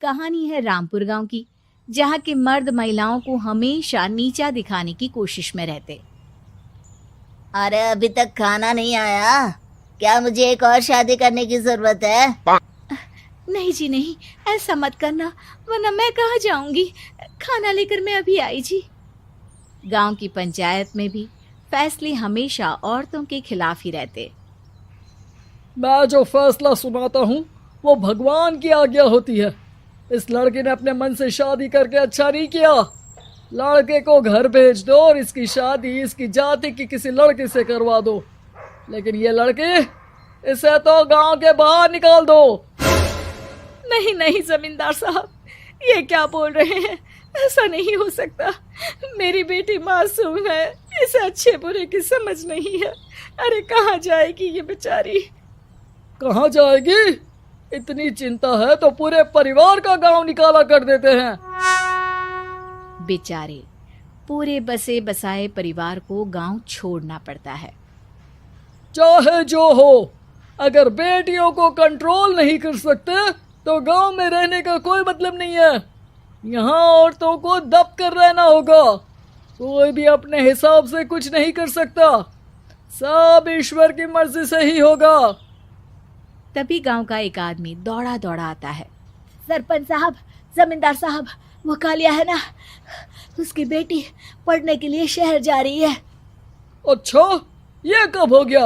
कहानी है रामपुर गांव की, जहां के मर्द महिलाओं को हमेशा नीचा दिखाने की कोशिश में रहते। अरे अभी तक खाना नहीं आया क्या? मुझे एक और शादी करने की जरूरत है। नहीं जी नहीं, ऐसा मत करना, वरना मैं कहाँ जाऊंगी। खाना लेकर मैं अभी आई जी। गांव की पंचायत में भी फैसले हमेशा औरतों के खिलाफ ही रहते। मैं जो फैसला सुनाता हूँ वो भगवान की आज्ञा होती है। इस लड़के ने अपने मन से शादी करके अच्छा नहीं किया। लड़के को घर भेज दो और इसकी शादी इसकी जाति की किसी लड़के से करवा दो, लेकिन ये लड़की, इसे तो गांव के बाहर निकाल दो। नहीं नहीं जमींदार साहब, ये क्या बोल रहे हैं? ऐसा नहीं हो सकता। मेरी बेटी मासूम है, इसे अच्छे बुरे की समझ नहीं है। अरे कहाँ जाएगी ये बेचारी? कहाँ जाएगी? इतनी चिंता है तो पूरे परिवार का गांव निकाला कर देते हैं। बेचारे पूरे बसे बसाए परिवार को गांव छोड़ना पड़ता है। चाहे जो हो, अगर बेटियों को कंट्रोल नहीं कर सकते तो गांव में रहने का कोई मतलब नहीं है। यहाँ औरतों को दब कर रहना होगा। कोई भी अपने हिसाब से कुछ नहीं कर सकता, सब ईश्वर की मर्जी से ही होगा। तभी गांव का एक आदमी दौड़ा दौड़ा आता है। सरपंच साहब, जमींदार साहब, वो कालिया है ना, उसकी बेटी पढ़ने के लिए शहर जा रही है। अच्छा, ये कब हो गया?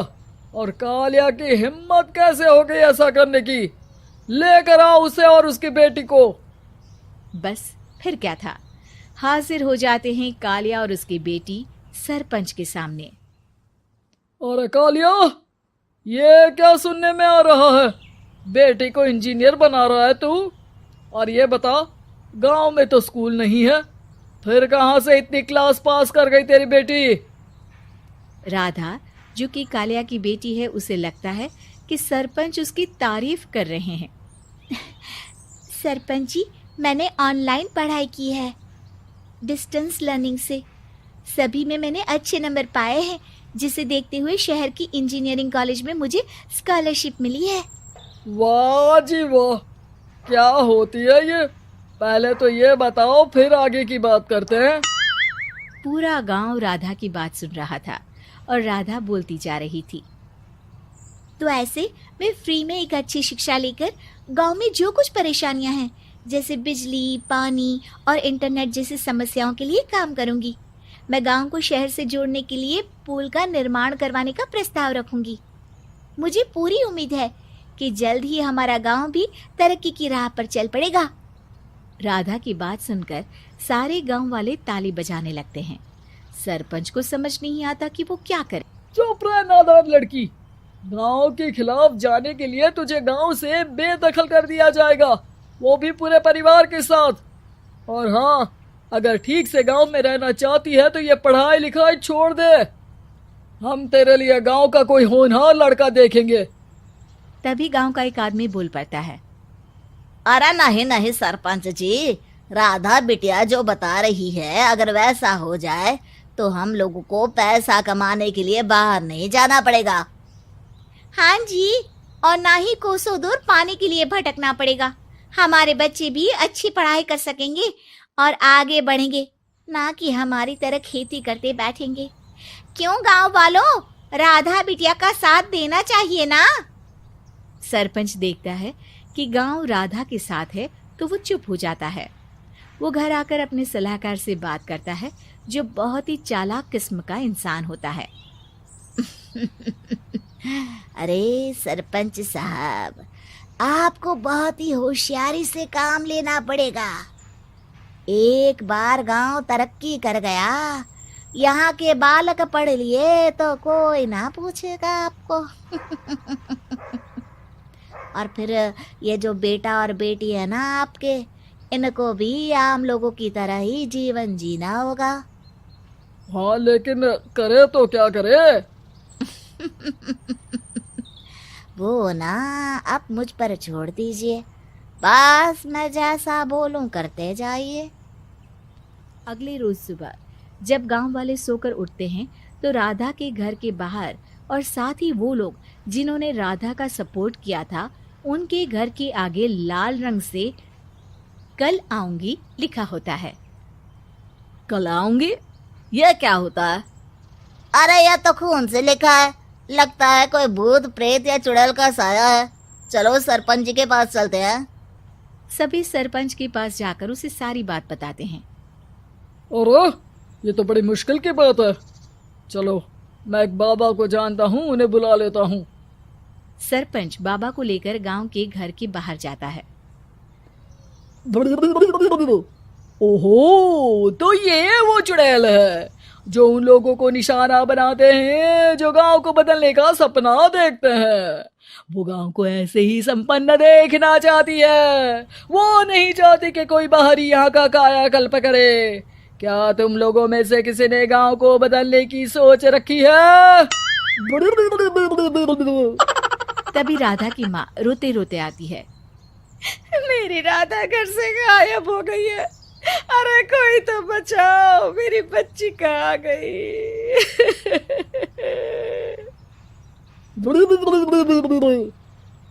और कालिया की हिम्मत कैसे हो गई ऐसा करने की? लेकर आओ उसे और उसकी बेटी को। बस फिर क्या था, हाजिर हो जाते हैं कालिया और उसकी बेटी सरपंच के सामने। अरे कालिया, ये क्या सुनने में आ रहा है? बेटी को इंजीनियर बना रहा है तू? और ये बता, गांव में तो स्कूल नहीं है, फिर कहां से इतनी क्लास पास कर गई तेरी बेटी? राधा, जो कि कालिया की बेटी है, उसे लगता है कि सरपंच उसकी तारीफ कर रहे हैं। सरपंच जी, मैंने ऑनलाइन पढ़ाई की है, डिस्टेंस लर्निंग से। सभी में मैंने अच्छे नंबर पाए हैं, जिसे देखते हुए शहर की इंजीनियरिंग कॉलेज में मुझे स्कॉलरशिप मिली है। वाह जी वाह, क्या होती है ये? पहले तो ये बताओ, फिर आगे की बात करते हैं। पूरा गांव राधा की बात सुन रहा था और राधा बोलती जा रही थी। तो ऐसे मैं फ्री में एक अच्छी शिक्षा लेकर गांव में जो कुछ परेशानियां हैं, जैसे बिजली, पानी और इंटरनेट जैसी समस्याओं के लिए काम करूंगी। मैं गांव को शहर से जोड़ने के लिए पुल का निर्माण करवाने का प्रस्ताव रखूंगी। मुझे पूरी उम्मीद है कि जल्द ही हमारा गांव भी तरक्की की राह पर चल पड़ेगा। राधा की बात सुनकर सारे गांव वाले ताली बजाने लगते हैं। सरपंच को समझ नहीं आता कि वो क्या करे। चुप रह नादान लड़की, गांव के खिलाफ जाने के लिए तुझे गांव से बेदखल कर दिया जाएगा, वो भी पूरे परिवार के साथ। और हाँ, अगर ठीक से गांव में रहना चाहती है तो ये पढ़ाई लिखाई छोड़ दे। हम तेरे लिए गांव का कोई होनहार लड़का देखेंगे। तभी गांव का एक आदमी बोल पड़ता है। अरे नहीं नहीं सरपंच जी, राधा बिटिया जो बता रही है, अगर वैसा हो जाए तो हम लोगों को पैसा कमाने के लिए बाहर नहीं जाना पड़ेगा। हाँ जी, और ना ही कोसों दूर पानी के लिए भटकना पड़ेगा। हमारे बच्चे भी अच्छी पढ़ाई कर सकेंगे और आगे बढ़ेंगे, ना कि हमारी तरह खेती करते बैठेंगे। क्यों गांव वालों, राधा बिटिया का साथ देना चाहिए ना। सरपंच देखता है कि गांव राधा के साथ है तो वो चुप हो जाता है। वो घर आकर अपने सलाहकार से बात करता है, जो बहुत ही चालाक किस्म का इंसान होता है। अरे सरपंच साहब, आपको बहुत ही होशियारी से काम लेना पड़ेगा। एक बार गांव तरक्की कर गया, यहाँ के बालक पढ़ लिए तो कोई ना पूछेगा आपको। और फिर ये जो बेटा और बेटी है ना आपके, इनको भी आम लोगों की तरह ही जीवन जीना होगा। हाँ, लेकिन करे तो क्या करे? वो ना आप मुझ पर छोड़ दीजिए, बस मैं जैसा बोलूं करते जाइए। अगले रोज सुबह जब गांव वाले सोकर उठते हैं तो राधा के घर के बाहर और साथ ही वो लोग जिन्होंने राधा का सपोर्ट किया था, उनके घर के आगे लाल रंग से कल आऊंगी लिखा होता है। कल आऊंगी, यह क्या होता है? अरे यह तो खून से लिखा है, लगता है कोई भूत प्रेत या चुड़ैल का साया है। चलो सरपंच जी के पास चलते हैं। सभी सरपंच के पास जाकर उसे सारी बात बताते हैं। अरे ये तो बड़ी मुश्किल की बात है। चलो मैं एक बाबा को जानता हूँ, उन्हें बुला लेता हूँ। सरपंच बाबा को लेकर गांव के घर के बाहर जाता है। ओहो, तो ये वो चुड़ैल है जो उन लोगों को निशाना बनाते हैं जो गांव को बदलने का सपना देखते हैं। वो गांव को ऐसे ही संपन्न देखना चाहती है, वो नहीं चाहती कि कोई बाहरी यहाँ का कायाकल्प करे। क्या तुम लोगों में से किसी ने गांव को बदलने की सोच रखी है? तभी राधा की माँ रोते रोते आती है। मेरी राधा घर से गायब हो गई है। अरे कोई तो बचाओ, मेरी बच्ची कहाँ गई?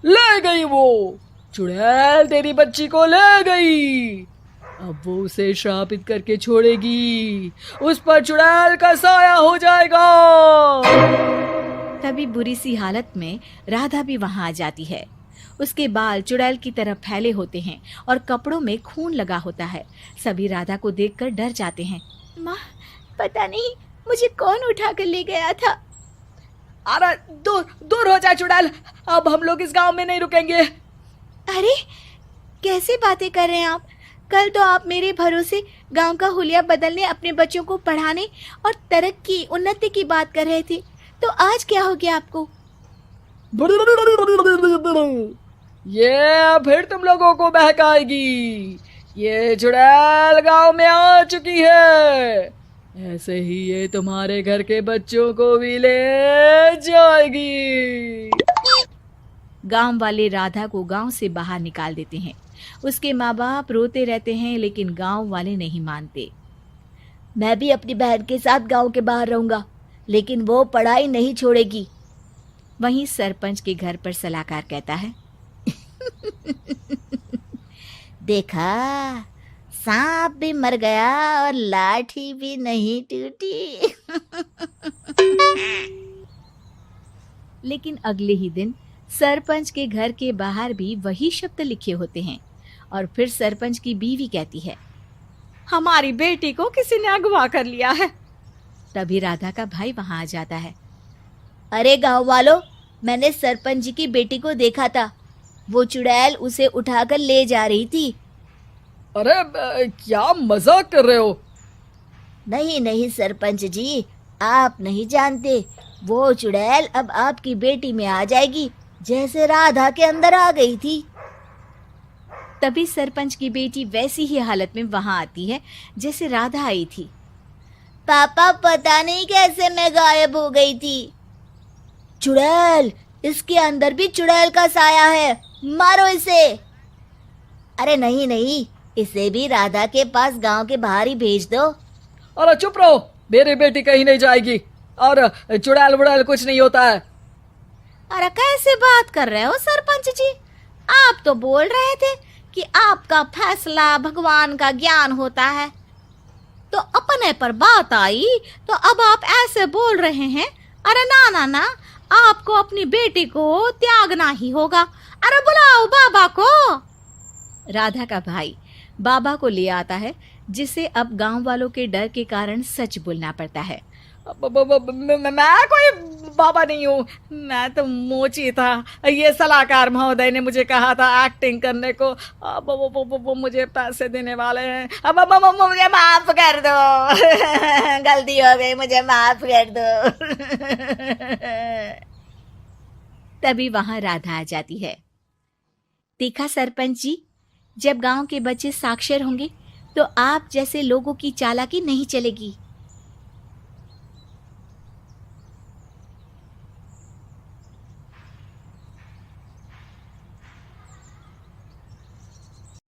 ले गई वो चुड़ैल, तेरी बच्ची को ले गई। अब वो उसे श्रापित करके छोड़ेगी, उस पर चुड़ैल का साया हो जाएगा। तभी बुरी सी हालत में राधा भी वहां आ जाती है। उसके बाल चुड़ैल की तरह फैले होते हैं और कपड़ों में खून लगा होता है। सभी राधा को देखकर डर जाते हैं। माँ, पता नहीं मुझे कौन उठा कर ले गया था। अरे दूर दूर हो जा चुड़ैल, अब हम लोग इस गांव में नहीं रुकेंगे। अरे कैसे बातें कर रहे हैं आप? कल तो आप मेरे भरोसे गांव का हुलिया बदलने, अपने बच्चों को पढ़ाने और तरक्की उन्नति की बात कर रहे थे, तो आज क्या हो गया आपको? ये फिर तुम लोगों को बहकाएगी। ये चुड़ैल गांव में आ चुकी है, ऐसे ही ये तुम्हारे घर के बच्चों को भी ले जाएगी। गांव वाले राधा को गांव से बाहर निकाल देते हैं। उसके माँ बाप रोते रहते हैं, लेकिन गांव वाले नहीं मानते। मैं भी अपनी बहन के साथ गांव के बाहर रहूंगा, लेकिन वो पढ़ाई नहीं छोड़ेगी। वहीं सरपंच के घर पर सलाहकार कहता है। देखा, सांप भी मर गया और लाठी भी नहीं टूटी। लेकिन अगले ही दिन सरपंच के घर के बाहर भी वही शब्द लिखे होते हैं। और फिर सरपंच की बीवी कहती है, हमारी बेटी को किसी ने अगवा कर लिया है। तभी राधा का भाई वहां आ जाता है। अरे गांव वालों, मैंने सरपंच जी की बेटी को देखा था। वो चुड़ैल उसे उठाकर ले जा रही थी। अरे क्या मजाक कर रहे हो? नहीं नहीं सरपंच जी, आप नहीं जानते। वो चुड़ैल अब आपकी बेटी में आ जाएगी, जैसे राधा के अंदर आ गई थी। तभी सरपंच की बेटी वैसी ही हालत में वहां आती है जैसे राधा आई थी। पापा, पता नहीं कैसे मैं गायब हो गई थी। चुड़ैल, इसके अंदर भी चुड़ैल का साया है, मारो इसे। अरे नहीं नहीं, इसे भी राधा के पास गांव के बाहर ही भेज दो। अरे चुप रहो, मेरी बेटी कहीं नहीं जाएगी और चुड़ैल वुड़ैल कुछ नहीं होता है। अरे कैसे बात कर रहे हो सरपंच जी? आप तो बोल रहे थे कि आपका फैसला भगवान का ज्ञान होता है, तो अपने पर बात आई तो अब आप ऐसे बोल रहे हैं। अरे ना ना ना, आपको अपनी बेटी को त्यागना ही होगा। अरे बुलाओ बाबा को। राधा का भाई बाबा को ले आता है, जिसे अब गांव वालों के डर के कारण सच बोलना पड़ता है। मैं कोई बाबा नहीं हूँ, मैं तो मोची था। ये सलाहकार महोदय ने मुझे कहा था एक्टिंग करने को। अब वो मुझे पैसे देने वाले हैं। अब मुझे माफ कर दो। गलती हो गई, मुझे माफ कर दो। तभी वहां राधा आ जाती है। देखा सरपंच जी, जब गांव के बच्चे साक्षर होंगे तो आप जैसे लोगों की चालाकी नहीं चलेगी।